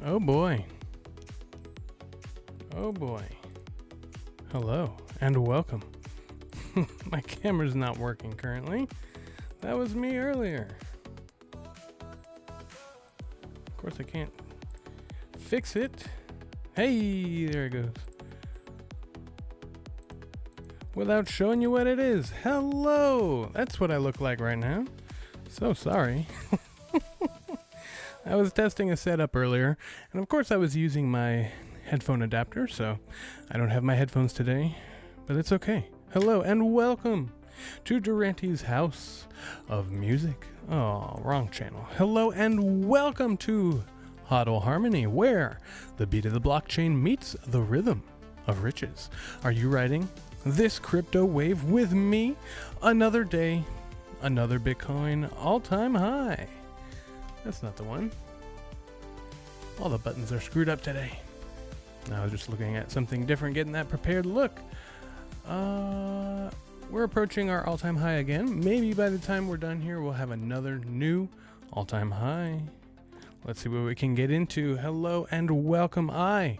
Oh boy. Oh boy. Hello and welcome. My camera's not working currently. That was me earlier. Of course I can't fix it. Hey, there it goes. Without showing you what it is. Hello! That's what I look like right now. So sorry. I was testing a setup earlier, and of course I was using my headphone adapter, so I don't have my headphones today, but it's okay. Hello and welcome to Durante's House of Music. Oh, wrong channel. Hello and welcome to HODL Harmony, where the beat of the blockchain meets the rhythm of riches. Are you riding this crypto wave with me? Another day, another Bitcoin all-time high. That's not the one. All the buttons are screwed up today. I was just looking at something different, getting that prepared look. We're approaching our all-time high again. Maybe by the time we're done here, we'll have another new all-time high. Let's see what we can get into. Hello and welcome. I,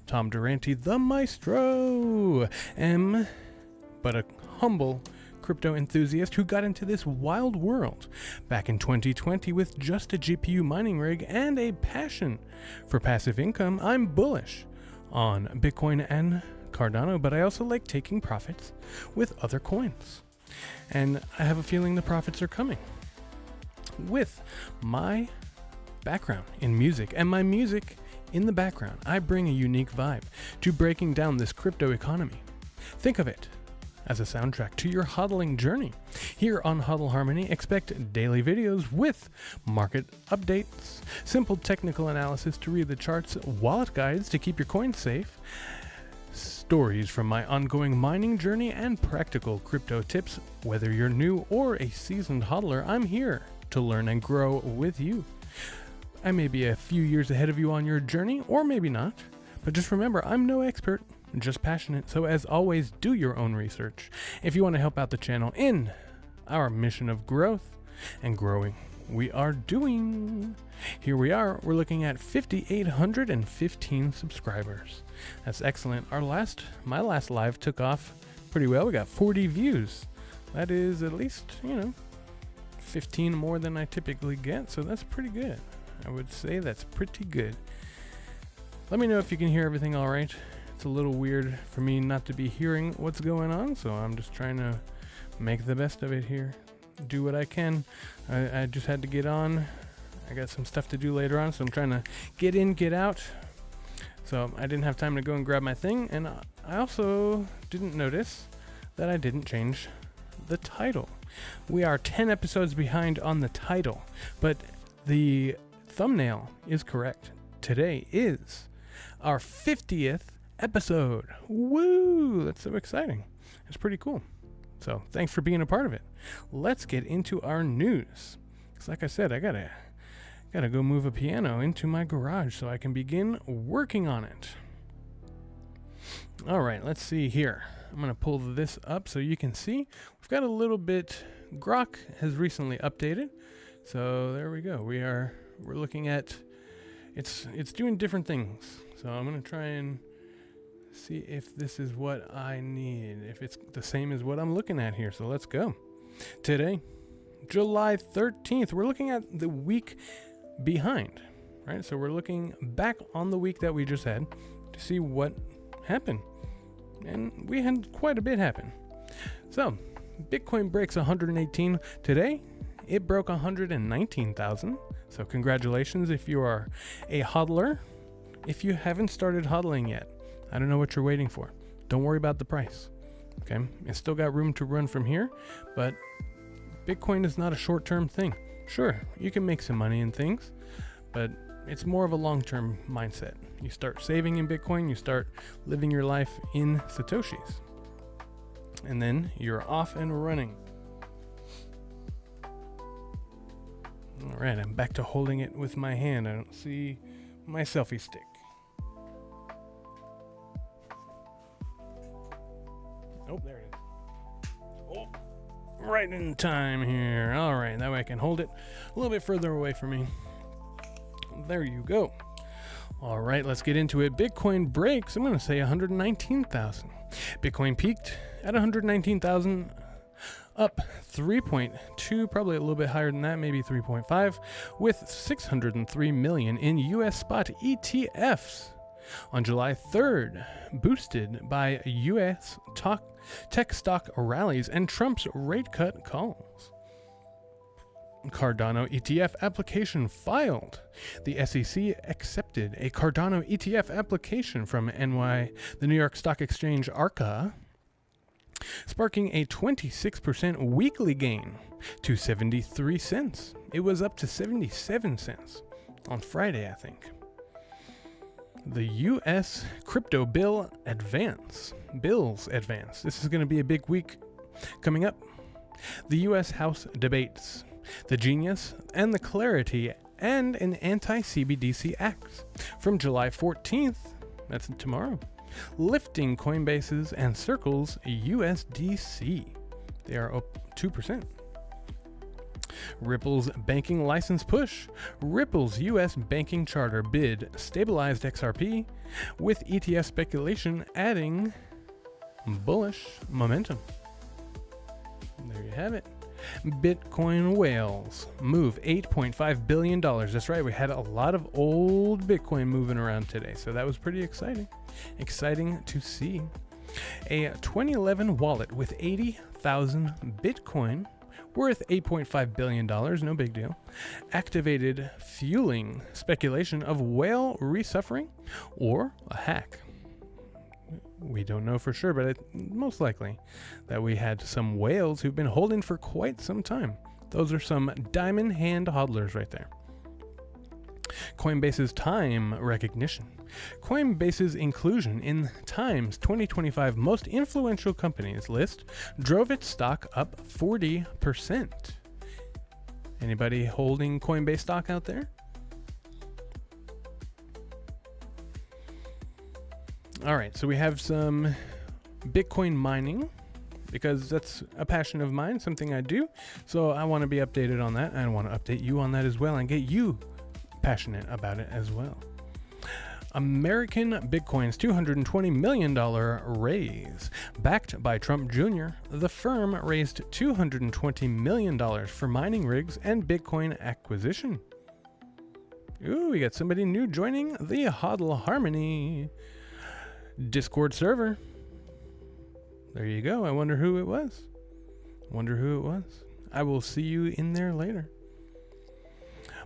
Tom Durante, the maestro, am but a humble crypto enthusiast who got into this wild world back in 2020 with just a GPU mining rig and a passion for passive income. I'm bullish on Bitcoin and Cardano, but I also like taking profits with other coins. And I have a feeling the profits are coming. With my background in music and my music in the background, I bring a unique vibe to breaking down this crypto economy. Think of it as a soundtrack to your hodling journey. Here on HODL Harmony, expect daily videos with market updates, simple technical analysis to read the charts, wallet guides to keep your coins safe, stories from my ongoing mining journey, and practical crypto tips. Whether you're new or a seasoned hodler, I'm here to learn and grow with you. I may be a few years ahead of you on your journey, or maybe not, but just remember, I'm no expert, just passionate. So as always, do your own research if you want to help out the channel in our mission of growth and growing. We are doing. Here we are. We're looking at 5,815 subscribers. That's excellent. My last live took off pretty well. We got 40 views. That is at least, 15 more than I typically get. So that's pretty good. I would say that's pretty good. Let me know if you can hear everything all right. It's a little weird for me not to be hearing what's going on, so I'm just trying to make the best of it here. Do what I can. I just had to get on I got some stuff to do later on, so I'm trying to get in, get out. So I didn't have time to go and grab my thing, and I also didn't notice that I didn't change the title. We are 10 episodes behind on the title, but the thumbnail is correct. Today is our 50th episode. Woo! That's so exciting. It's pretty cool. So thanks for being a part of it. Let's get into our news. Because like I said, I gotta go move a piano into my garage so I can begin working on it. All right, let's see here. I'm going to pull this up so you can see. We've got a little bit. Grok has recently updated. So there we go. We're looking at it's doing different things. So I'm going to try and see if this is what I need, if it's the same as what I'm looking at here. So let's go. Today, July 13th, we're looking at the week behind, right? So we're looking back on the week that we just had to see what happened. And we had quite a bit happen. So Bitcoin breaks 118 today. It broke 119,000. So congratulations if you are a HODLer. If you haven't started hodling yet, I don't know what you're waiting for. Don't worry about the price. Okay, it's still got room to run from here, but Bitcoin is not a short-term thing. Sure, you can make some money in things, but it's more of a long-term mindset. You start saving in Bitcoin, you start living your life in Satoshis, and then you're off and running. All right, I'm back to holding it with my hand. I don't see my selfie stick. Oh, there it is. Oh, right in time here. All right, that way I can hold it a little bit further away from me. There you go. All right, let's get into it. Bitcoin breaks, I'm going to say 119,000. Bitcoin peaked at 119,000, up 3.2, probably a little bit higher than that, maybe 3.5, with 603 million in US spot ETFs. On July 3rd, boosted by US tech stock rallies and Trump's rate cut calls. Cardano ETF application filed. The SEC accepted a Cardano ETF application from the New York Stock Exchange ARCA, sparking a 26% weekly gain to 73 cents. It was up to 77 cents on Friday, I think. The U.S. crypto bills advance. This is going to be a big week coming up. The U.S. House debates the Genius and the Clarity and an anti-CBDC act from July 14th, that's tomorrow, lifting Coinbase's and Circle's USDC. They are up 2%. Ripple's banking license push. Ripple's U.S. banking charter bid stabilized XRP, with ETF speculation adding bullish momentum. There you have it. Bitcoin whales move $8.5 billion. That's right, we had a lot of old Bitcoin moving around today, so that was pretty exciting. Exciting to see. A 2011 wallet with 80,000 Bitcoin worth $8.5 billion, no big deal, activated, fueling speculation of whale resuffering or a hack. We don't know for sure, but most likely that we had some whales who've been holding for quite some time. Those are some diamond hand hodlers right there. Coinbase's time recognition. Coinbase's inclusion in Time's 2025 most influential companies list drove its stock up 40%. Anybody holding Coinbase stock out there? All right, so we have some Bitcoin mining because that's a passion of mine, something I do. So I want to be updated on that. I want to update you on that as well and get you passionate about it as well. American Bitcoin's $220 million raise. Backed by Trump Jr., the firm raised $220 million for mining rigs and Bitcoin acquisition. Ooh, we got somebody new joining the HODL Harmony Discord server. There you go. I wonder who it was. I will see you in there later.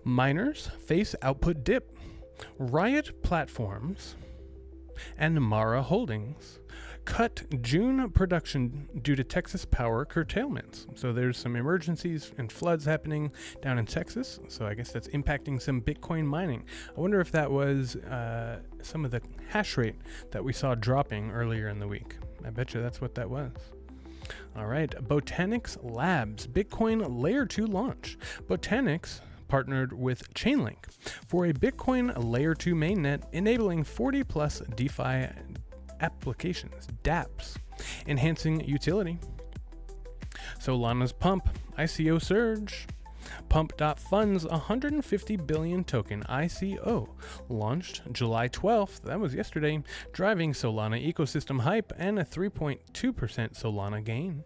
Miners face output dip. Riot Platforms and Mara Holdings cut June production due to Texas power curtailments. So there's some emergencies and floods happening down in Texas. So I guess that's impacting some Bitcoin mining. I wonder if that was some of the hash rate that we saw dropping earlier in the week. I bet you that's what that was. All right, Botanics Labs Bitcoin Layer 2 launch. Botanics partnered with Chainlink for a Bitcoin Layer 2 mainnet enabling 40 plus DeFi applications, dApps, enhancing utility. Solana's Pump ICO surge. Pump.Fund's 150 billion token ICO launched July 12th, that was yesterday, driving Solana ecosystem hype and a 3.2% Solana gain.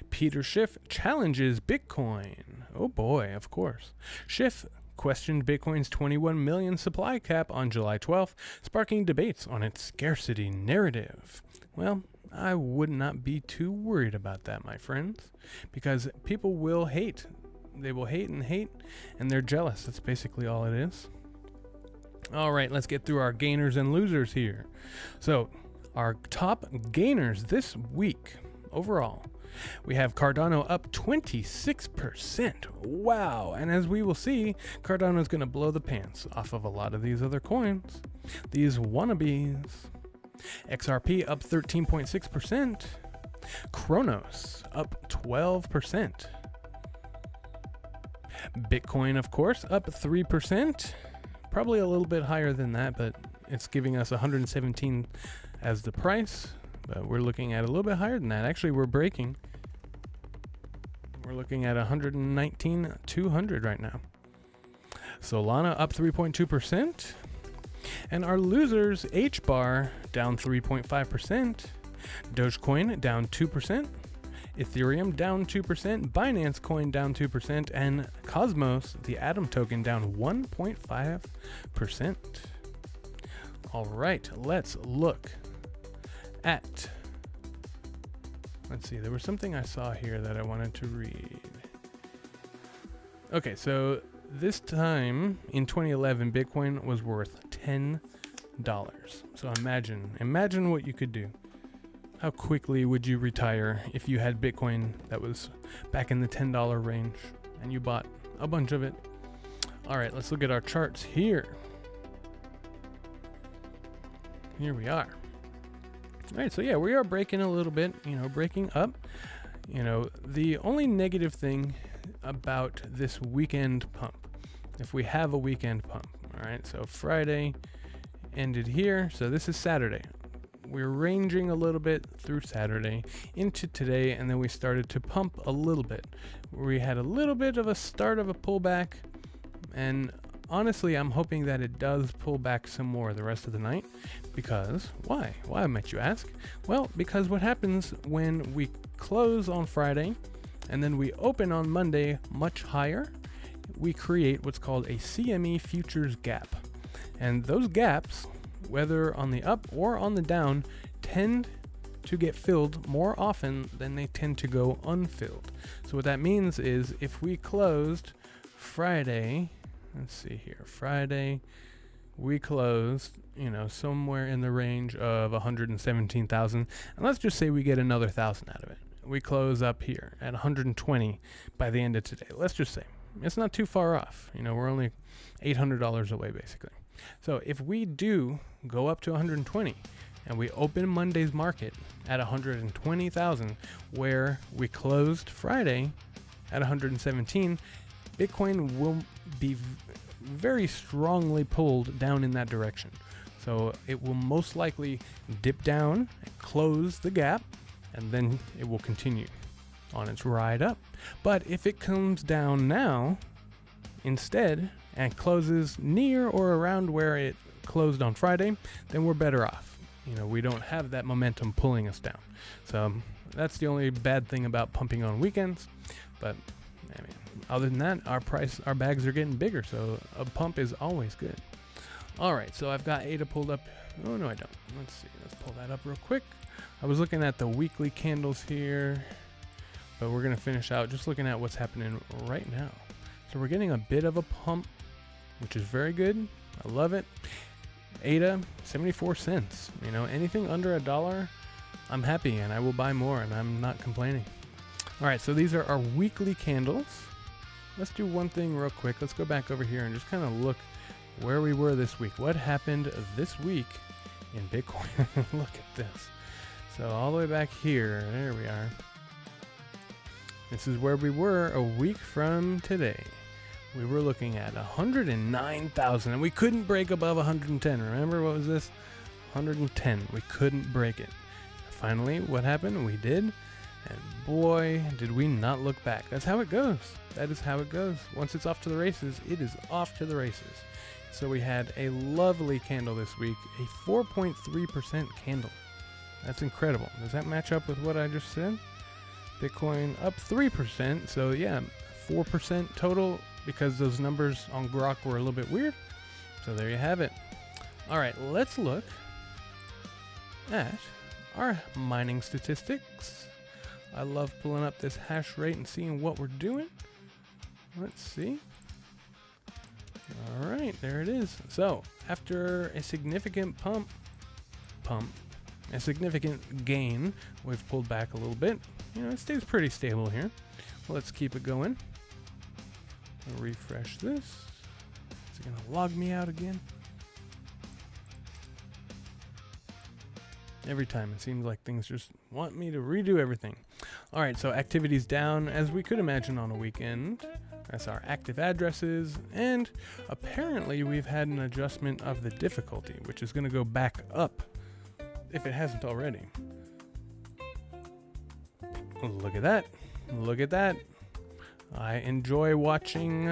Peter Schiff challenges Bitcoin. Oh boy, of course. Schiff questioned Bitcoin's 21 million supply cap on July 12th, sparking debates on its scarcity narrative. Well, I would not be too worried about that, my friends, because people will hate. They will hate, and they're jealous. That's basically all it is. All right, let's get through our gainers and losers here. So, our top gainers this week overall. We have Cardano up 26%. Wow. And as we will see, Cardano is going to blow the pants off of a lot of these other coins. These wannabes. XRP up 13.6%. Kronos up 12%. Bitcoin, of course, up 3%. Probably a little bit higher than that, but it's giving us 117 as the price. But we're looking at a little bit higher than that. Actually, we're breaking. We're looking at 119,200 right now. Solana up 3.2%. And our losers, HBAR down 3.5%. Dogecoin down 2%. Ethereum down 2%. Binance Coin down 2%. And Cosmos, the Atom token, down 1.5%. All right, let's look at, let's see, there was something I saw here that I wanted to read. Okay, so this time in 2011, Bitcoin was worth $10. So imagine what you could do. How quickly would you retire if you had Bitcoin that was back in the $10 range and you bought a bunch of it? All right, let's look at our charts here. Here we are. All right, so yeah, we are breaking a little bit, breaking up. The only negative thing about this weekend pump, if we have a weekend pump, all right, so Friday ended here, so this is Saturday. We're ranging a little bit through Saturday into today, and then we started to pump a little bit. We had a little bit of a start of a pullback, and honestly, I'm hoping that it does pull back some more the rest of the night. Because, why? Why, might you ask? Well, because what happens when we close on Friday and then we open on Monday much higher, we create what's called a CME futures gap. And those gaps, whether on the up or on the down, tend to get filled more often than they tend to go unfilled. So what that means is if we closed Friday, let's see here, Friday, we closed, somewhere in the range of 117,000. And let's just say we get another 1,000 out of it. We close up here at 120 by the end of today. Let's just say it's not too far off. We're only $800 away basically. So if we do go up to 120 and we open Monday's market at 120,000 where we closed Friday at 117, Bitcoin will be very strongly pulled down in that direction. So it will most likely dip down, close the gap, and then it will continue on its ride up. But if it comes down now instead and closes near or around where it closed on Friday, then we're better off. We don't have that momentum pulling us down. So that's the only bad thing about pumping on weekends. But other than that, our bags are getting bigger, so a pump is always good. All right, so I've got ADA pulled up. Oh, no, I don't. Let's see. Let's pull that up real quick. I was looking at the weekly candles here, but we're going to finish out just looking at what's happening right now. So we're getting a bit of a pump which is very good. I love it. ADA, 74 cents. You know, anything under $1, I'm happy and I will buy more, and I'm not complaining. All right, so these are our weekly candles. Let's do one thing real quick. Let's go back over here and just kind of look where we were this week. What happened this week in Bitcoin? Look at this. So all the way back here, there we are. This is where we were a week from today. We were looking at 109,000, and we couldn't break above 110. Remember, what was this? 110. We couldn't break it. Finally, what happened? We did, and boy, did we not look back. That's how it goes. That is how it goes. Once it's off to the races, it is off to the races. So we had a lovely candle this week, a 4.3% candle. That's incredible. Does that match up with what I just said? Bitcoin up 3%, so yeah, 4% total, because those numbers on Grok were a little bit weird. So there you have it. All right, let's look at our mining statistics. I love pulling up this hash rate and seeing what we're doing. Let's see. All right, there it is. So after a significant a significant gain, we've pulled back a little bit. You know, it stays pretty stable here. Let's keep it going. I'll refresh this. Is it gonna log me out again? Every time it seems like things just want me to redo everything. All right, so activity's down, as we could imagine on a weekend. That's our active addresses, and apparently we've had an adjustment of the difficulty, which is gonna go back up if it hasn't already. Look at that. Look at that. I enjoy watching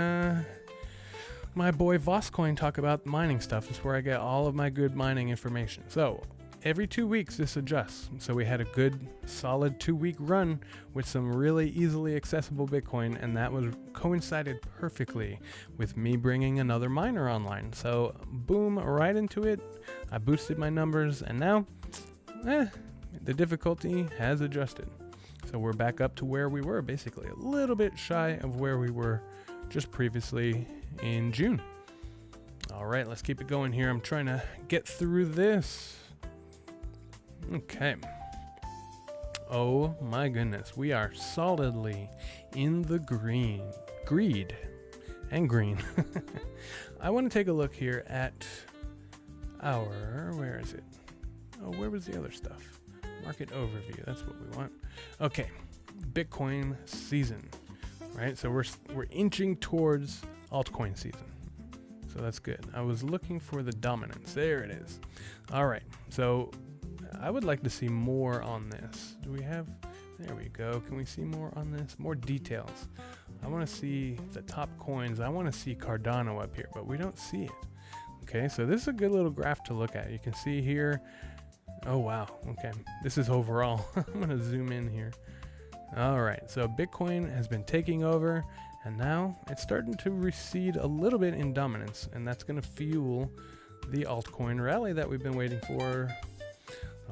my boy Voscoin talk about mining stuff. It's where I get all of my good mining information. So every 2 weeks this adjusts. So we had a good solid 2-week run with some really easily accessible Bitcoin, and that was coincided perfectly with me bringing another miner online. So boom, right into it. I boosted my numbers, and now the difficulty has adjusted. So we're back up to where we were, basically a little bit shy of where we were just previously in June. All right, let's keep it going here. I'm trying to get through this. Okay. Oh my goodness, we are solidly in the green. Greed and green. I want to take a look here at our, where is it? Oh, where was the other stuff? Market overview, that's what we want. Okay, Bitcoin season, right? So we're inching towards altcoin season. So that's good. I was looking for the dominance. There it is. All right, so I would like to see more on this. Do we have, there we go. Can we see more on this? More details. I want to see the top coins. I want to see Cardano up here, but we don't see it. Okay, so this is a good little graph to look at. You can see here. Oh, wow. Okay. This is overall. I'm going to zoom in here. All right. So Bitcoin has been taking over, and now it's starting to recede a little bit in dominance, and that's going to fuel the altcoin rally that we've been waiting for.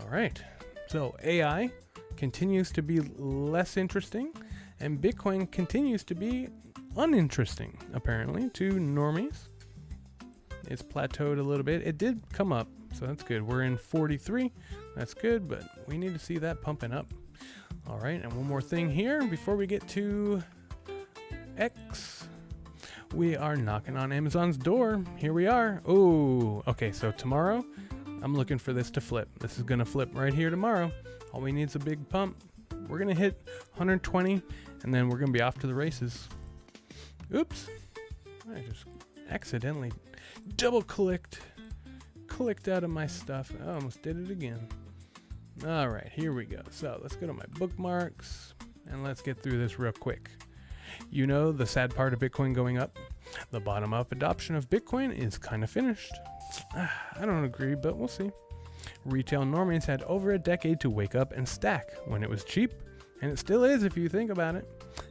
All right. So AI continues to be less interesting, and Bitcoin continues to be uninteresting, apparently, to normies. It's plateaued a little bit. It did come up. So that's good. We're in 43. That's good, but we need to see that pumping up. All right, and one more thing here before we get to X. We are knocking on Amazon's door. Here we are. Oh, okay, so tomorrow, I'm looking for this to flip. This is going to flip right here tomorrow. All we need is a big pump. We're going to hit 120, and then we're going to be off to the races. Oops. I just accidentally double-clicked out of my stuff. I almost did it again. All right, here we go. So let's go to my bookmarks and let's get through this real quick. You know the sad part of Bitcoin going up? The bottom-up adoption of Bitcoin is kind of finished. I don't agree, but we'll see. Retail normies had over a decade to wake up and stack when it was cheap, and it still is if you think about it.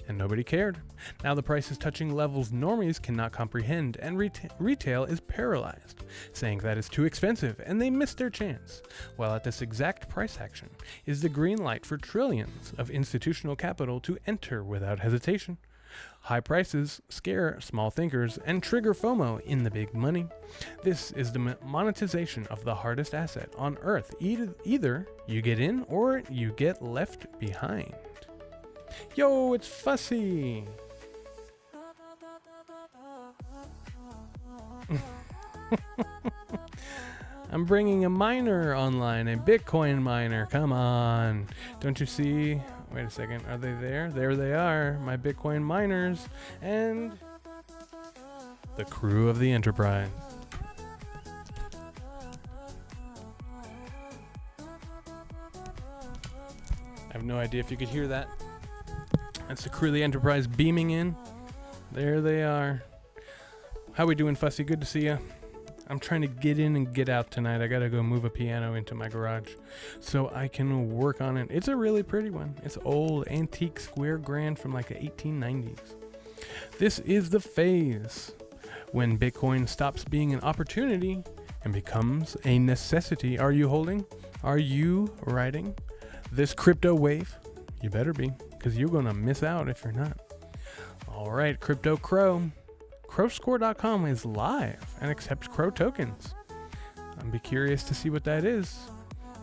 And nobody cared. Now the price is touching levels normies cannot comprehend, and retail is paralyzed, saying that it's too expensive and they missed their chance. While at this exact price action is the green light for trillions of institutional capital to enter without hesitation. High prices scare small thinkers and trigger FOMO in the big money. This is the monetization of the hardest asset on earth. Either you get in or you get left behind. Yo, it's Fussy! I'm bringing a miner online, a Bitcoin miner. Come on. Don't you see? Wait a second. Are they there? There they are, my Bitcoin miners and the crew of the Enterprise. I have no idea if you could hear that. That's the crew of the Enterprise beaming in. There they are. How we doing, Fussy? Good to see you. I'm trying to get in and get out tonight. I gotta go move a piano into my garage so I can work on it. It's a really pretty one. It's old, antique square grand from like the 1890s. This is the phase when Bitcoin stops being an opportunity and becomes a necessity. Are you holding? Are you riding this crypto wave? You better be, because you're gonna miss out if you're not. All right, Crypto Crow. Crowscore.com is live and accepts Crow tokens. I'd be curious to see what that is.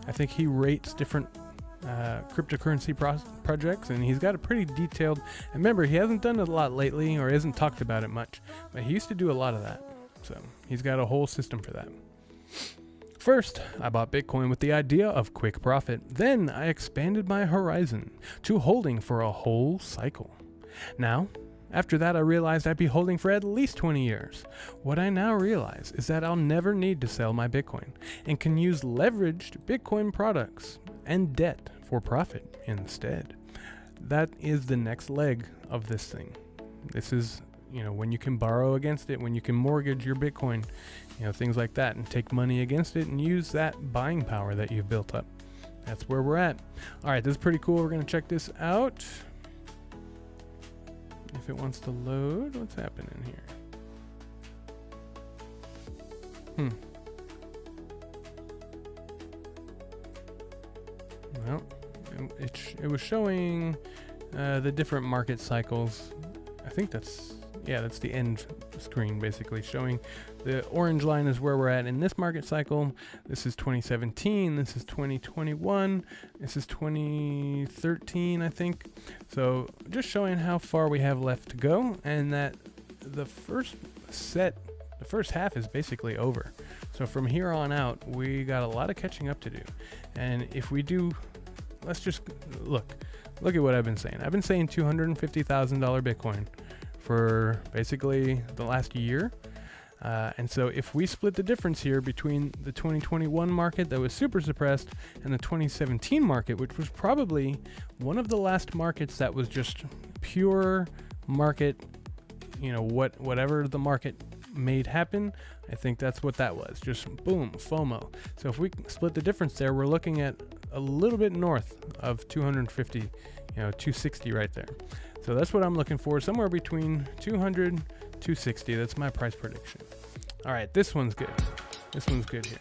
I think he rates different cryptocurrency projects, and he's got a pretty detailed. And remember, he hasn't done it a lot lately, or hasn't talked about it much, but he used to do a lot of that. So he's got a whole system for that. First, I bought Bitcoin with the idea of quick profit. Then I expanded my horizon to holding for a whole cycle. Now, after that, I realized I'd be holding for at least 20 years. What I now realize is that I'll never need to sell my Bitcoin and can use leveraged Bitcoin products and debt for profit instead. That is the next leg of this thing. This is, when you can borrow against it, when you can mortgage your Bitcoin, things like that, and take money against it and use that buying power that you've built up. That's where we're at. All right, this is pretty cool. We're going to check this out. If it wants to load, what's happening here? Well, it was showing the different market cycles. I think that's the end screen, basically showing the orange line is where we're at in this market cycle. This is 2017, this is 2021, this is 2013, I think. So just showing how far we have left to go, and that the first half is basically over. So from here on out, we got a lot of catching up to do. And if we do, let's just look at what I've been saying. I've been saying $250,000 Bitcoin for basically the last year. And so if we split the difference here between the 2021 market that was super suppressed and the 2017 market, which was probably one of the last markets that was just pure market, whatever the market made happen, I think that's what that was. Just boom, FOMO. So if we split the difference there, we're looking at a little bit north of 250, 260 right there. So that's what I'm looking for, somewhere between 200, 260. That's my price prediction. All right, this one's good. This one's good here.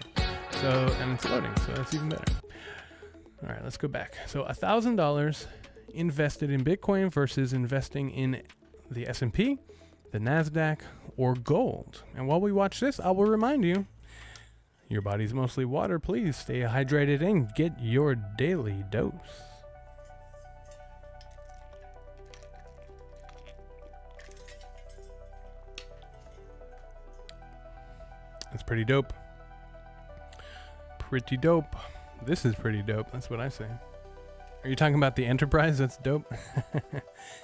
So, and it's loading, so that's even better. All right, let's go back. So $1,000 invested in Bitcoin versus investing in the S&P, the NASDAQ, or gold. And while we watch this, I will remind you, your body's mostly water. Please stay hydrated and get your daily dose. That's pretty dope. Pretty dope. This is pretty dope. That's what I say. Are you talking about the Enterprise? That's dope.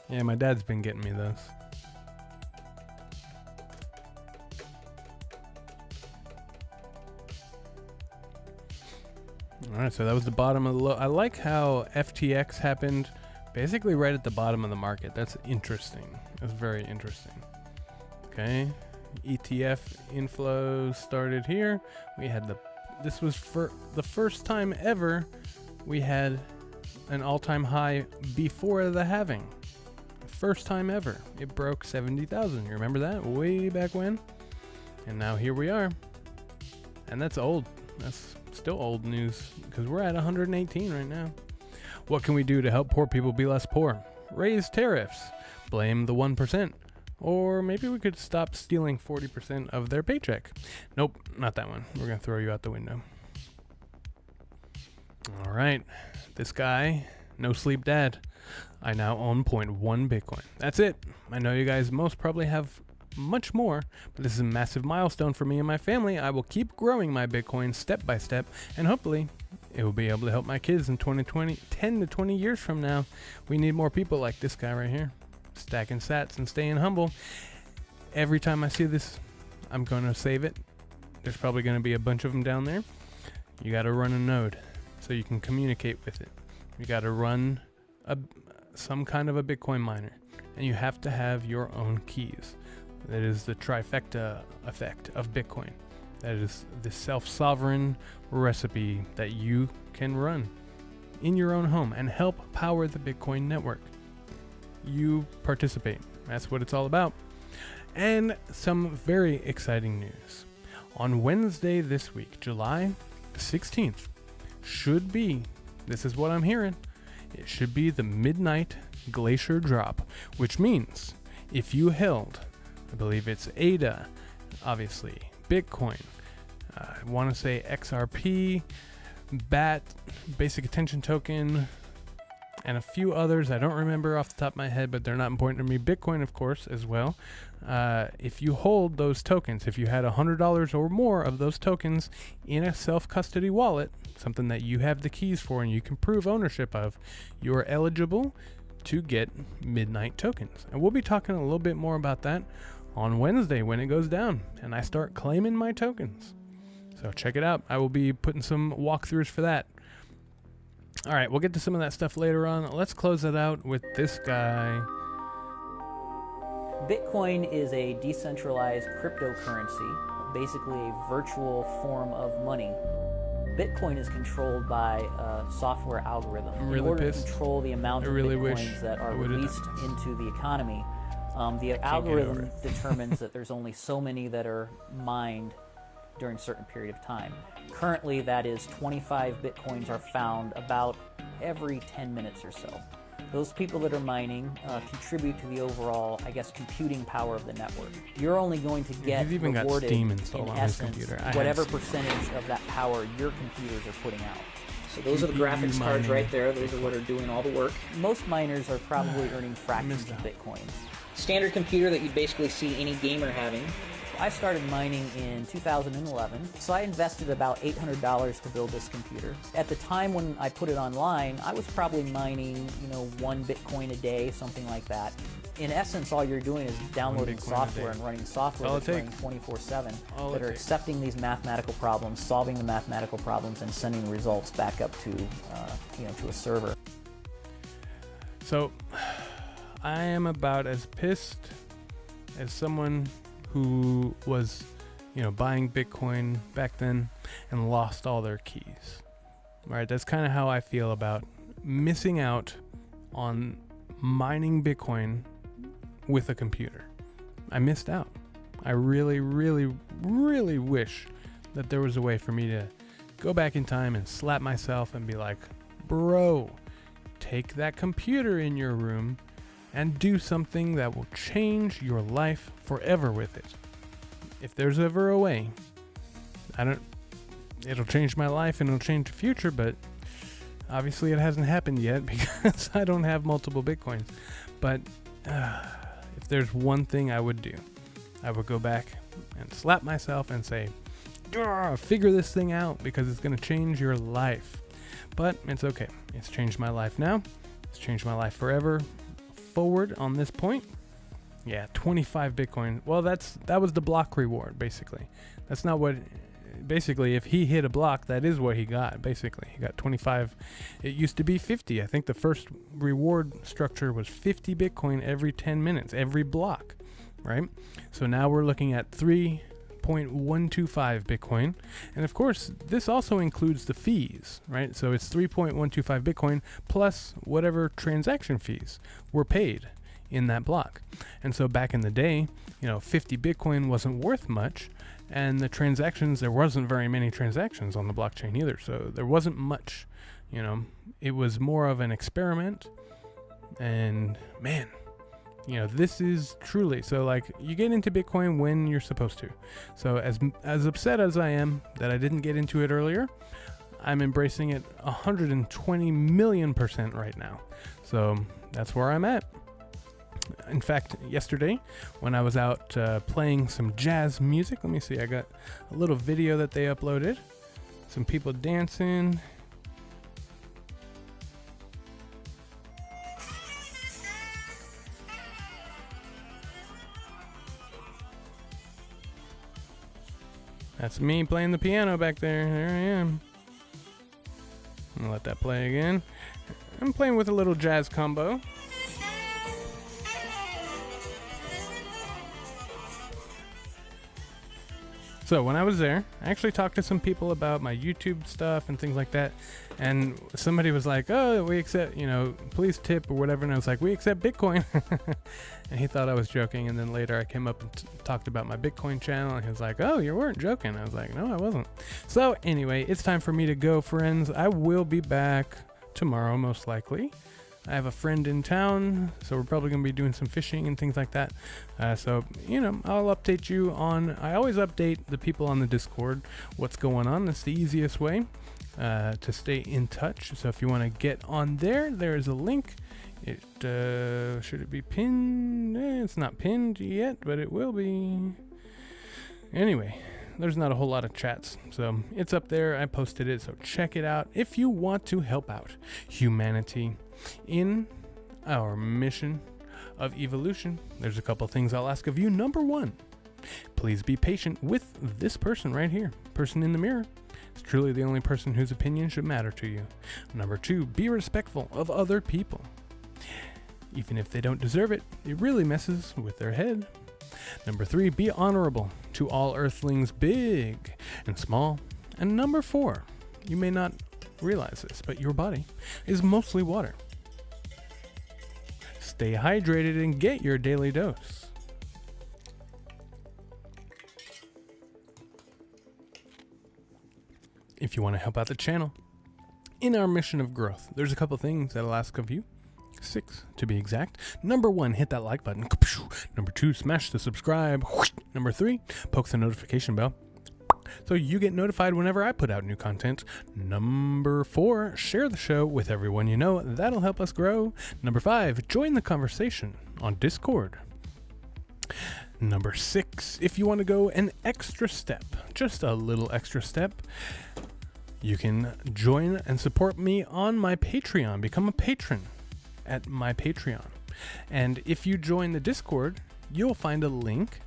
Yeah, my dad's been getting me those. All right, so that was the bottom of the low. I like how FTX happened basically right at the bottom of the market. That's interesting. That's very interesting. Okay. ETF inflows started here. We had this was for the first time ever we had an all-time high before the halving. First time ever. It broke 70,000. You remember that? Way back when? And now here we are. And that's old. That's still old news because we're at 118 right now. What can we do to help poor people be less poor? Raise tariffs. blame the 1%. Or maybe we could stop stealing 40% of their paycheck. Nope, not that one. We're going to throw you out the window. All right, this guy, no sleep dad. I now own 0.1 Bitcoin. That's it. I know you guys most probably have much more, but this is a massive milestone for me and my family. I will keep growing my Bitcoin step by step, and hopefully it will be able to help my kids in 10 to 20 years from now. We need more people like this guy right here, stacking sats and staying humble. Every time I see this, I'm going to save it. There's probably going to be a bunch of them down there. You got to run a node so you can communicate with it. You got to run some kind of a Bitcoin miner, and you have to have your own keys. That is the trifecta effect of Bitcoin. That is the self-sovereign recipe that you can run in your own home and help power the Bitcoin network. You participate. That's what it's all about. And some very exciting news. On Wednesday this week, July 16th, should be, this is what I'm hearing, it should be the midnight glacier drop, which means if you held, I believe it's ADA, obviously, Bitcoin, I want to say XRP, BAT, Basic Attention Token, and a few others I don't remember off the top of my head, but they're not important to me. Bitcoin, of course, as well. If you hold those tokens, if you had $100 or more of those tokens in a self-custody wallet, something that you have the keys for and you can prove ownership of, you are eligible to get midnight tokens. And we'll be talking a little bit more about that on Wednesday when it goes down and I start claiming my tokens. So check it out. I will be putting some walkthroughs for that. All right, we'll get to some of that stuff later on. Let's close it out with this guy. Bitcoin is a decentralized cryptocurrency, basically a virtual form of money. Bitcoin is controlled by a software algorithm. I'm in order pissed. to control the amount of Bitcoins that are released into the economy, the algorithm determines that there's only so many that are mined during a certain period of time. Currently, that is 25 Bitcoins are found about every 10 minutes or so. Those people that are mining contribute to the overall, I guess, computing power of the network. You're only going to get rewarded, in essence, whatever percentage of that power your computers are putting out. So those are the graphics cards right there. Those are what are doing all the work. Most miners are probably earning fractions of Bitcoins. Standard computer that you basically see any gamer having. I started mining in 2011, so I invested about $800 to build this computer. At the time when I put it online, I was probably mining, 1 Bitcoin a day, something like that. In essence, all you're doing is downloading software and running software that's running 24/7 that are accepting these mathematical problems, solving the mathematical problems, and sending results back up to, to a server. So, I am about as pissed as someone who was, buying Bitcoin back then and lost all their keys. Right? That's kind of how I feel about missing out on mining Bitcoin with a computer. I missed out. I really, really, really wish that there was a way for me to go back in time and slap myself and be like, bro, take that computer in your room and do something that will change your life forever with it. If there's ever a way, it'll change my life and it'll change the future, but obviously it hasn't happened yet because I don't have multiple Bitcoins. But if there's one thing I would do, I would go back and slap myself and say, figure this thing out because it's going to change your life. But it's okay. It's changed my life now. It's changed my life forever. Forward on this point, 25 Bitcoin. Well, that was the block reward, basically. That's not what. Basically, if he hit a block, that is what he got. Basically, he got 25. It used to be 50. I think the first reward structure was 50 Bitcoin every 10 minutes, every block, right? So now we're looking at 3.125 Bitcoin, and of course, this also includes the fees, right? So it's 3.125 Bitcoin plus whatever transaction fees were paid in that block. And so back in the day, 50 Bitcoin wasn't worth much, and the transactions, there wasn't very many transactions on the blockchain either, so there wasn't much. It was more of an experiment, and man, This is truly, so like, you get into Bitcoin when you're supposed to. So as upset as I am that I didn't get into it earlier, I'm embracing it 120 million% right now. So that's where I'm at. In fact, yesterday when I was out playing some jazz music, let me see, I got a little video that they uploaded. Some people dancing. That's me playing the piano back there. There I am. I'm gonna let that play again. I'm playing with a little jazz combo. So when I was there, I actually talked to some people about my YouTube stuff and things like that. And somebody was like, oh, we accept, please tip or whatever. And I was like, we accept Bitcoin. And he thought I was joking. And then later I came up and talked about my Bitcoin channel. And he was like, oh, you weren't joking. I was like, no, I wasn't. So anyway, it's time for me to go, friends. I will be back tomorrow, most likely. I have a friend in town, so we're probably going to be doing some fishing and things like that. So, I'll update you on... I always update the people on the Discord what's going on. That's the easiest way to stay in touch. So if you want to get on there, there is a link. It should it be pinned? It's not pinned yet, but it will be. Anyway, there's not a whole lot of chats, so it's up there. I posted it, so check it out if you want to help out humanity in our mission of evolution. There's a couple things I'll ask of you. Number one, please be patient with this person right here. Person in the mirror. It's truly the only person whose opinion should matter to you. Number two, be respectful of other people. Even if they don't deserve it, it really messes with their head. Number three, be honorable to all earthlings, big and small. And number four, you may not realize this, but your body is mostly water. Stay hydrated and get your daily dose. If you want to help out the channel in our mission of growth, there's a couple things that I'll ask of you. 6 to be exact. Number 1, hit that like button. Number 2, smash the subscribe. Number 3, poke the notification bell so you get notified whenever I put out new content. Number 4, share the show with everyone you know. That'll help us grow. Number 5, join the conversation on Discord. Number 6, if you want to go an extra step, just a little extra step, you can join and support me on my Patreon. Become a patron at my Patreon. And if you join the Discord, you'll find a link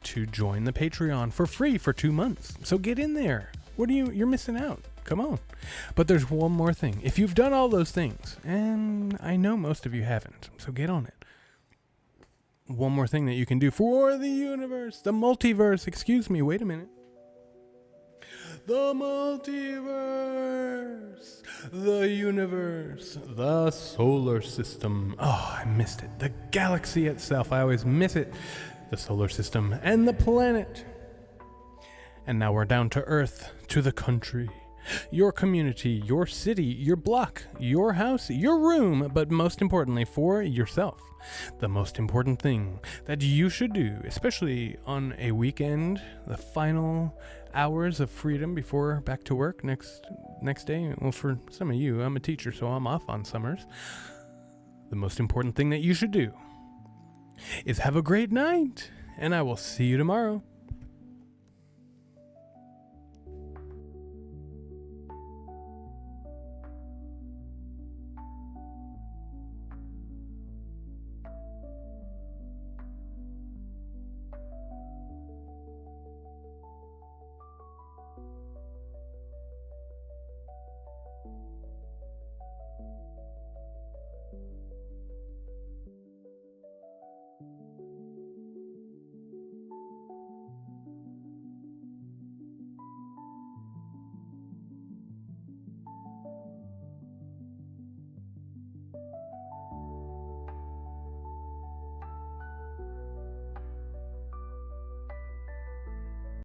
to join the Patreon for free for 2 months. So get in there. You're missing out. Come on. But there's one more thing. If you've done all those things, and I know most of you haven't, so get on it. One more thing that you can do for the universe, the multiverse, wait a minute. The multiverse, the universe, the solar system. Oh, I missed it. The galaxy itself. I always miss it. The solar system and the planet. And now we're down to Earth, to the country, your community, your city, your block, your house, your room, but most importantly for yourself. The most important thing that you should do, especially on a weekend, the final hours of freedom before back to work next day. Well, for some of you, I'm a teacher, so I'm off on summers. The most important thing that you should do is have a great night, and I will see you tomorrow.